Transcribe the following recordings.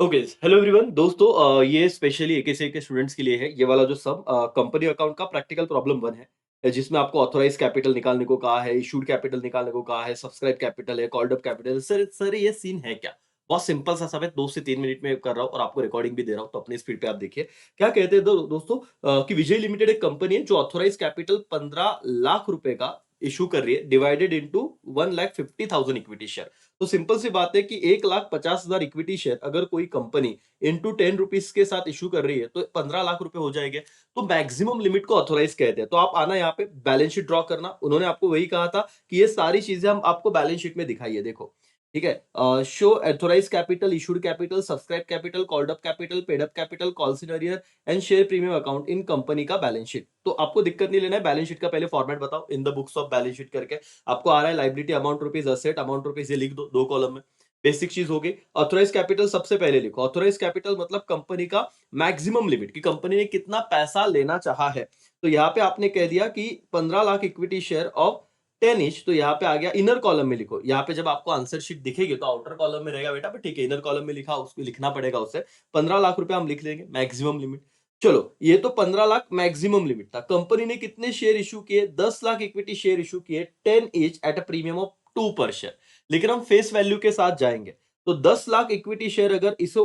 Okay, hello everyone दोस्तों, ये specially एकेसीए के स्टूडेंट्स के लिए है। ये वाला जो सब कंपनी अकाउंट का प्रैक्टिकल प्रॉब्लम 1 है, जिसमें आपको ऑथराइज कैपिटल निकालने को कहा है, इशूड कैपिटल निकालने को कहा है, सब्सक्राइब कैपिटल है, कॉल्ड अप कैपिटल। सर ये सीन है क्या? बहुत सिंपल सा सब है, 2 से 3 मिनट में कर रहा हूँ और आपको रिकॉर्डिंग भी दे रहा हूँ, तो अपनी स्पीड पे आप देखिए। क्या कहते हैं दोस्तों, कि विजय लिमिटेड एक कंपनी है जो ऑथराइज कैपिटल 15 लाख रुपए का इशू कर रही है, डिवाइडेड इंटू 1,50,000 इक्विटी शेयर। तो सिंपल सी बात है कि 1,50,000 इक्विटी शेयर अगर कोई कंपनी इंटू 10 रुपीज के साथ इशू कर रही है तो 15 लाख रुपए हो जाएंगे। तो मैक्सिमम लिमिट को ऑथोराइज कहते हैं। तो आप आना यहाँ पे बैलेंस शीट ड्रॉ करना। उन्होंने आपको वही कहा था कि ये सारी चीजें हम आपको बैलेंस शीट में दिखाइए। देखो, ठीक है। Show authorise capital, issued capital, subscribe capital, called up capital, paid up capital, call in arrear and share premium account in company का बैलेंस शीट। तो आपको दिक्कत नहीं लेना है, बैलेंस शीट का पहले फॉर्मेट बताओ in the books of balance sheet करके। आपको आ रहा है liability amount rupees, asset amount rupees, ये लिख दो 2 कॉलम में। बेसिक चीज हो गई। ऑथोराइज कैपिटल सबसे पहले लिखो। ऑथोराइज कैपिटल मतलब कंपनी का मैक्सिमम लिमिट, कि कंपनी ने कितना पैसा लेना चाहा है। तो यहाँ पे आपने कह दिया कि 15 lakh equity share of 10 each. तो यहाँ पे आ गया। इनर कॉलम में लिखो। यहाँ पे जब आपको आंसर शीट दिखेगी तो आउटर कॉलम में रहेगा बेटा, पर ठीक है, इनर कॉलम में लिखा, उसको लिखना पड़ेगा। उससे 15 लाख रुपए हम लिख लेंगे मैक्सिमम लिमिट। चलो, ये तो 15 लाख मैक्सिमम लिमिट था। कंपनी ने कितने शेयर इशू किए? 10 लाख इक्विटी शेयर इशू किए, 10 each at a premium of 2 पर शेयर। लेकिन हम फेस वैल्यू के साथ जाएंगे। तो 10 लाख इक्विटी शेयर अगर इसे,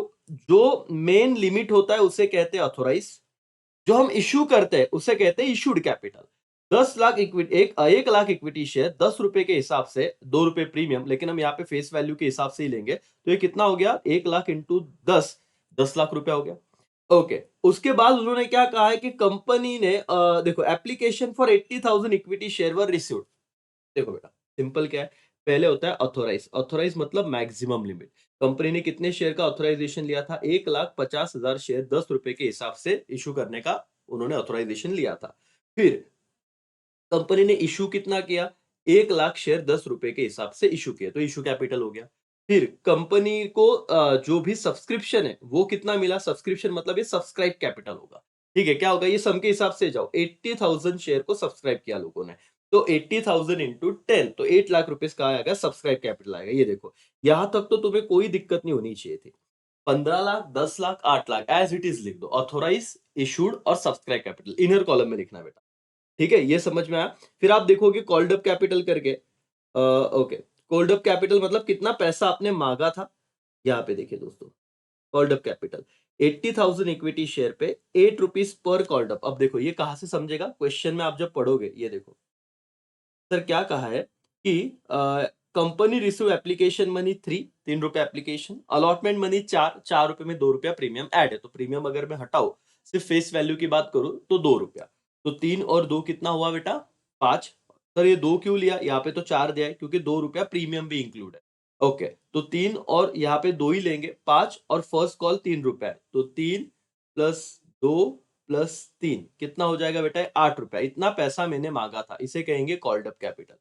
जो मेन लिमिट होता है उसे कहते हैं ऑथोराइज, जो हम इश्यू करते हैं उसे कहते हैं issued capital. 10 lakh equity, 1 lakh equity share 10 रुपए के हिसाब से, 2 रुपए प्रीमियम, लेकिन हम यहाँ पे फेस वैल्यू के हिसाब से ही लेंगे। तो ये कितना हो गया? 1 लाख इंटू 10, 10 लाख रुपया हो गया। ओके, उसके बाद उन्होंने क्या कहा है कि कंपनी ने देखो, application for 80,000 equity share were received. देखो बेटा, सिंपल क्या है, पहले होता है ऑथोराइज। ऑथोराइज मतलब मैक्सिमम लिमिट। कंपनी ने कितने शेयर का ऑथोराइजेशन लिया था? 1,50,000 शेयर 10 रुपए के हिसाब से इशू करने का उन्होंने ऑथोराइजेशन लिया था। फिर कंपनी ने इशू कितना किया? 1 लाख शेयर 10 रुपए के हिसाब से इशू किया, तो इशू कैपिटल हो गया। फिर कंपनी को जो भी सब्सक्रिप्शन है वो कितना मिला? सब्सक्रिप्शन मतलब ये सब्सक्राइब कैपिटल होगा। ठीक है, क्या होगा? ये सम के हिसाब से जाओ, 80,000 शेयर को सब्सक्राइब किया लोगों ने। तो 80,000 इंटू 10, तो 8 लाख रुपए का आएगा, सब्सक्राइब कैपिटल आएगा। ये देखो, यहां तक तो तुम्हें कोई दिक्कत नहीं होनी चाहिए थी। 15 lakh, 10 lakh, 8 lakh as it is लिख दो। ऑथोराइज, इशूड और सब्सक्राइब कैपिटल इनर कॉलम में लिखना बेटा। ठीक है, ये समझ में आया। फिर आप देखोगे कॉल्ड अप कैपिटल करके। ओके, कॉल्ड अप कैपिटल मतलब कितना पैसा आपने मांगा था। यहाँ पे देखिए दोस्तों, called up capital 80,000 equity share पे 8 रुपीज पर कॉल्ड अप। अब देखो ये कहां से समझेगा, क्वेश्चन में आप जब पढ़ोगे। ये देखो सर क्या कहा है कि कंपनी रिसीव एप्लीकेशन मनी 3 रुपए एप्लीकेशन, अलॉटमेंट मनी 4 रुपए में 2 रुपया प्रीमियम ऐड है। तो प्रीमियम अगर मैं हटाऊ, सिर्फ फेस वैल्यू की बात करूं तो 2 रुपया। तो 3 और 2 कितना हुआ बेटा? 5। सर ये 2 क्यों लिया? यहाँ पे तो 4 दिया है क्योंकि 2 रुपया प्रीमियम भी इंक्लूड है। ओके, तो 3 और यहाँ पे 2 ही लेंगे, 5 और फर्स्ट कॉल 3 रुपया है। तो 3 प्लस 2 प्लस 3 कितना हो जाएगा बेटा? 8 रुपया। इतना पैसा मैंने मांगा था, इसे कहेंगे कॉल्ड अप कैपिटल।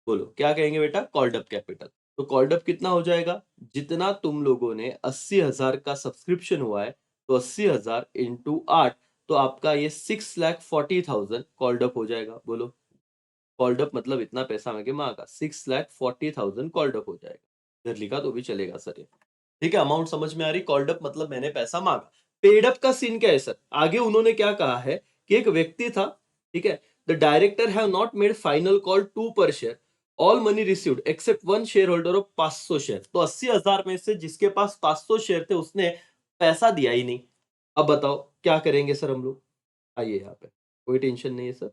बोलो क्या कहेंगे बेटा? Called up capital. तो कॉल्ड अप कितना हो जाएगा? जितना तुम लोगों ने 80,000 का सब्सक्रिप्शन हुआ है, तो 80,000 इंटू 8, तो आपका ये 6,40,000 कॉल्ड अप हो जाएगा। बोलो, कॉल्ड अप मतलब इतना पैसा मैंने मांगा, 6,40,000 कॉल्ड अप हो जाएगा। इधर लिखा तो भी चलेगा सर ये। ठीक है, अमाउंट समझ में आ रही? कॉल्ड अप मतलब मैंने पैसा मांगा। पेड अप का सीन क्या है सर? आगे उन्होंने क्या कहा है कि एक व्यक्ति था, ठीक है, the director have not made final call 2 पर share, all money received accept 1 share holder of 500 share. तो 80,000 में से जिसके पास 500 शेयर थे उसने पैसा दिया ही नहीं। अब बताओ क्या करेंगे सर हम लोग? आइए यहाँ पे, कोई टेंशन नहीं है सर।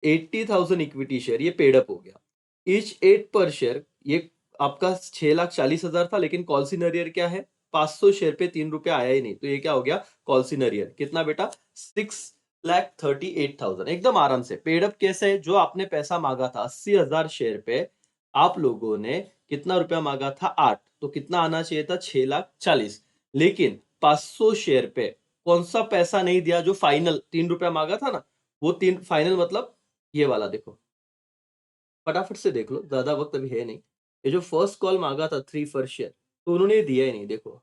80,000 इक्विटी शेयर ये पेड अप हो गया। ईच 8 पर शेयर, ये आपका 6,40,000 था, लेकिन कॉल्सिनरियर क्या है? 500 शेयर पे 3 रुपया आया ही नहीं, तो ये क्या हो गया? कॉल्सिनरियर कितना बेटा? 6,38,000। एकदम आराम से। पेड अप कैसे है? जो आपने पैसा मांगा था 80,000 शेयर पे, आप लोगों ने कितना रुपया मांगा था? 8। तो कितना आना चाहिए था? 6,40,000। लेकिन 500 शेयर पे कौन सा पैसा नहीं दिया? जो फाइनल 3 रुपया मांगा था ना, वो 3 फाइनल मतलब ये वाला। देखो फटाफट से देख लो, ज्यादा वक्त अभी है नहीं। ये जो फर्स्ट कॉल मांगा था 3 फर्स्ट शेयर, तो उन्होंने ये दिया ही नहीं। देखो,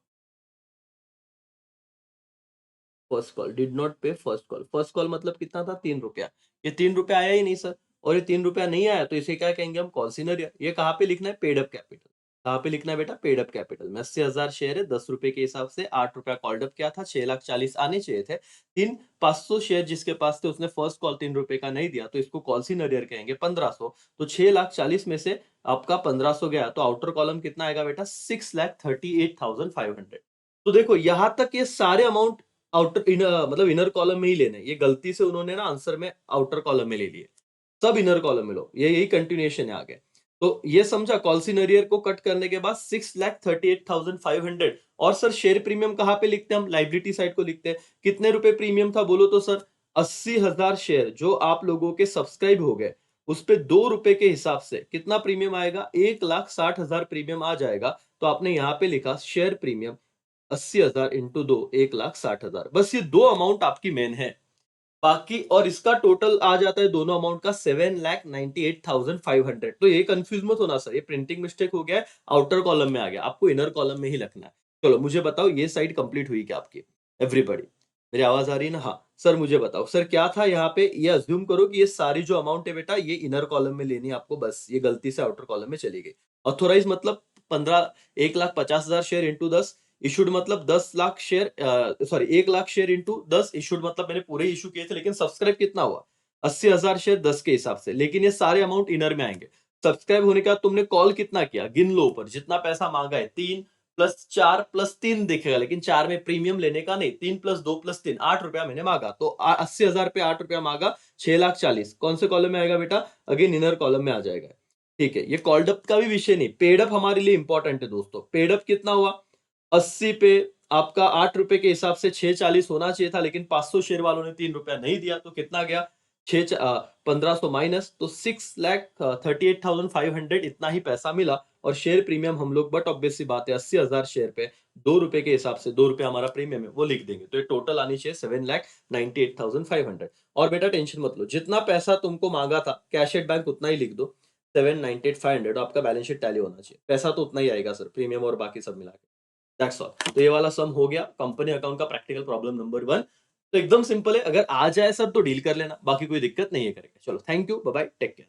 फर्स्ट कॉल डिड नॉट पे फर्स्ट कॉल। फर्स्ट कॉल मतलब कितना था? 3 रुपया। ये 3 रुपया आया ही नहीं सर। और ये 3 रुपया नहीं आया तो इसे क्या कहेंगे हम? कॉल्सिनर। ये कहाँ पे लिखना है? Paid up capital. कहाँ पे लिखना है बेटा? पेड अप कैपिटल में 80,000 शेयर है, 10 रुपए के हिसाब से 8 रुपया कॉल्ड अप किया था, 6,40,000 आने चाहिए थे। 500 शेयर जिसके पास थे उसने फर्स्ट कॉल 3 रुपए का नहीं दिया, तो इसको कॉल्स इन अरियर कहेंगे 1500। तो 6,40,000 में से आपका 1500 गया, तो आउटर कॉलम कितना आएगा बेटा? 6,38,500। तो देखो यहां तक ये सारे अमाउंट आउटर इनर मतलब इनर कॉलम में ही लेने। ये गलती से उन्होंने ना आंसर में आउटर कॉलम में ले लिए। सब इनर कॉलम में लो, ये यही कंटिन्यूएशन है आगे। तो ये समझा, कॉल्स इन अरियर को कट करने के बाद 6,38,500। और सर शेयर प्रीमियम कहाँ पे लिखते हैं हम? लाइबिलिटी साइड को लिखते हैं। कितने रुपए प्रीमियम था बोलो तो सर? 80,000 शेयर जो आप लोगों के सब्सक्राइब हो गए, उस पे 2 रुपए के हिसाब से कितना प्रीमियम आएगा? 1,60,000 प्रीमियम आ जाएगा। तो आपने यहाँ पे लिखा शेयर प्रीमियम 80,000 इंटू 2, 1,60,000। बस ये दो अमाउंट आपकी मेन है। बाकी और इसका टोटल आ जाता है दोनों अमाउंट का 7,98,500। तो ये कंफ्यूज मत होना सर, ये प्रिंटिंग मिस्टेक हो गया है, आउटर कॉलम में आ गया, आपको इनर कॉलम में ही लिखना है। चलो मुझे बताओ ये साइड कंप्लीट हुई क्या आपकी? एवरीबॉडी मेरी आवाज आ रही है ना? हाँ सर मुझे बताओ सर क्या था यहाँ पे? ये अज्यूम करो कि ये सारी जो अमाउंट है बेटा ये इनर कॉलम में लेनी है आपको, बस ये गलती से आउटर कॉलम में चली गई। ऑथोराइज मतलब 1,50,000 शेयर इंटू 10, इशूड मतलब 10 lakh share, sorry 1 lakh share into 10, issued मतलब मैंने पूरे इशू किए थे, लेकिन सब्सक्राइब कितना हुआ? 80,000 शेयर 10 के हिसाब से, लेकिन ये सारे अमाउंट इनर में आएंगे। सब्सक्राइब होने के बाद तुमने कॉल कितना किया? गिन लो ऊपर जितना पैसा मांगा है, 3 प्लस 4 प्लस 3 दिखेगा, लेकिन 4 में प्रीमियम लेने का नहीं। 3 प्लस 2 प्लस 3, 8 रुपया मैंने मांगा, तो 80,000 पे 8 रुपया मांगा, 6,40,000 कौन से कॉलम में आएगा बेटा? अगेन इनर कॉलम में आ जाएगा। ठीक है, ये कॉल्ड अप का भी विषय नहीं, पेड अप हमारे लिए इंपॉर्टेंट है दोस्तों। पेड अप कितना हुआ? 80 पे आपका 8 रुपए के हिसाब से 6,40 होना चाहिए था, लेकिन 500 शेयर वालों ने 3 रुपया नहीं दिया, तो कितना गया? 1500 माइनस, तो 6,38,500 इतना ही पैसा मिला। और शेयर प्रीमियम हम लोग, बट ऑब्वियस सी बात है 80,000 शेयर पे 2 रुपए के हिसाब से 2 रुपए हमारा प्रीमियम है, वो लिख देंगे। तो ये टोटल आनी चाहिए 7,98,500। और बेटा टेंशन मत लो, जितना पैसा तुमको मांगा था कैश एट बैंक उतना ही लिख दो, 7,98,500। आपका बैलेंस शीट टैली होना चाहिए, पैसा तो उतना ही आएगा सर, प्रीमियम और बाकी सब मिला के। That's all. तो ये वाला सम हो गया कंपनी अकाउंट का प्रैक्टिकल प्रॉब्लम नंबर 1। तो एकदम सिंपल है, अगर आ जाए सर तो डील कर लेना, बाकी कोई दिक्कत नहीं है करेगा। चलो thank you, bye bye, take care.